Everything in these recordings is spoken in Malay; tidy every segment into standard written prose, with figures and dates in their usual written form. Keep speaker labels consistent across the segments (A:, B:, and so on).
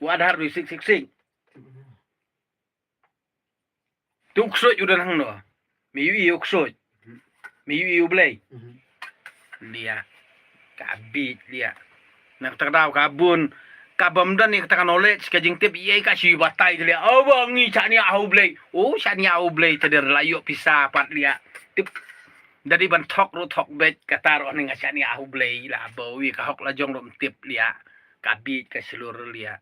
A: adhar du sik tuksoj udah nang no mi yu uksoj mi yu blay lia kabit lia nak terdau kabun kabam dan ni katakan knowledge ka jing tip ye ka si batai lia awang ni cha ni au blay cha ni au blay teder layo pisah pat lia tip dari ban thok ru thok bet kata ro ni cha ni au blay la bawi ka hok la jong rom tip lia kabit ka seluruh lia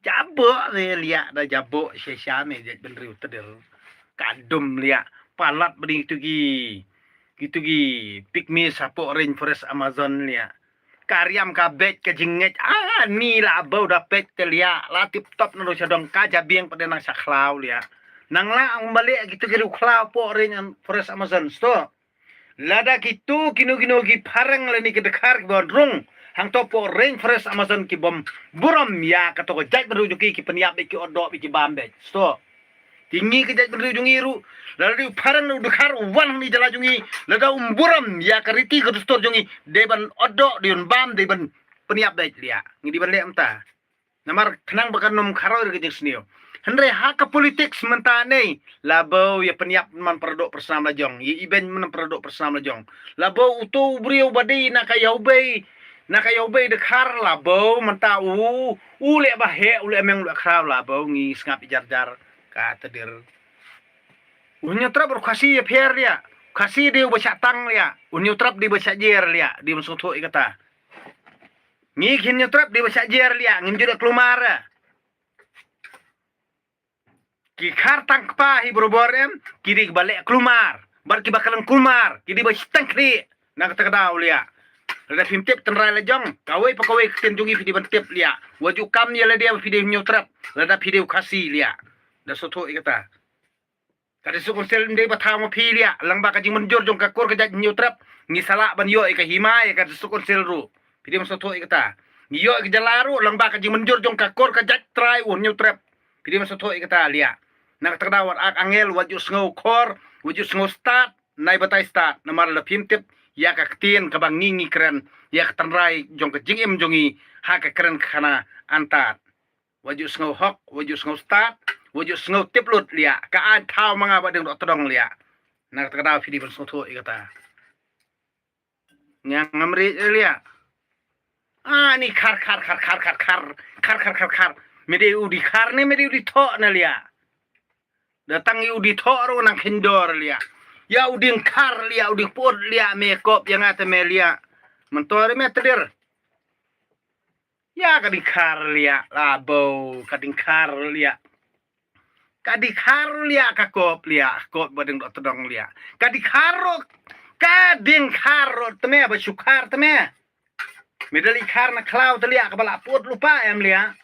A: jabok lia da jabok sia me det ben riu teder kadum lia palat beri gitu gi pygmy sapo rainforest Amazon lia karyam kabet ke jinget ni la bau dapet lia la tip top no sadong ka jabieng pada nang saklau lia nang la ang balik gitu gi klau po rainforest Amazon sto lada gitu kino gi parang le ni kedekar bodrung hang topo rainforest Amazon ki bom buram ya katoko jat berujuk ki peniap ki odok ki bambe sto tinggi ke jat berujung iru lalu parang nu dekar wan ni jala jungi lada umburam ya kariti ke stor jungi deban odok diun bam deban peniap dai lia ngidi ban le amta namar kenang bakan nom karo ke jeng snio hendre hak politik sementane labau ya peniap man produk persama jong ya iben man produk persama jong labau utu brio badi na kayau bei dekar labau menta le bahe ule emeng le kraw labau ngi ngap jar ka tedir unya trap kasi ya pier dia kasi dia baca tang dia unya trap di baca jer dia di masuk ikata ngi kin trap di baca jer dia ngin juda kelumar ki khar tang pa hi broborem kiri balik kelumar bar ki bakalan kelumar kiri baca tang kri nak takdau dia ada film tip tenrai lejong kawai pakawai kenjungi video tip dia waju kam ya dia video nyu trap ada video kasi dia da soto ikata kada sukun sel ndai batang pi lia lang ba ka jing menjur jong ka kor ka nyu trap ni sala ban yo ka himai ka sukun sel ru pidi soto ikata ni yo ka jalaru lang ba ka jing menjur jong ka kor ka try nyu trap pidi soto ikata lia nak terdawar ak angel waju sngo kor waju sngo start nai batai start namar la film tip ya ka ktien ka bang ngingi keren ya ka tanrai jong ka jing im jongi ha ka keren khana antat waju sngo hok waju sngo start wujud sengau tiplut lia ka an thau manga ba ding todong lia nak takada video soto ikata nyang ngamri lia ni khar mede udi khar ne mede udi tho na lia datang udi tho ro nang kendor lia ya udi khar lia udi pot lia makeup yang ate me lia mentore me tedir ya kading khar lia labo kading khar lia kadikar lia kakop lia kop badeng dok tedong lia kadikaro teme ba syukar teme medali karna klau telia kabala put lupa em lia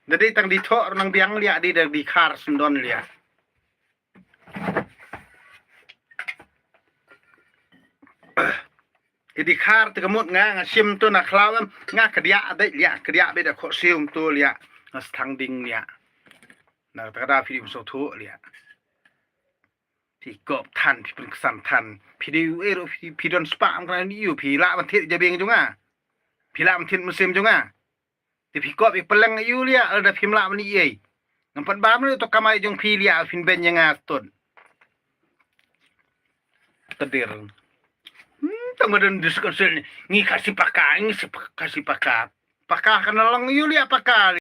A: jadi tang ditok nang biang lia di kar sendon lia jadi kar tegemut nga sim tu na klau nga kedia ade lia kedia beda kok sim tu lia ngastang ding lia nak takada video soto lia pi kop tan pi pengsan tan video ero pi don spam kan ni pi la man thit jabeng junga pi la man thit musim junga ti pi kop pi peleng yu lia ada pi la man ni nampat bam ni to kamai jong pi lia fin ben yang ton tedir tong den diskusi ni kasih pakar pakar kan lang yu lia pakar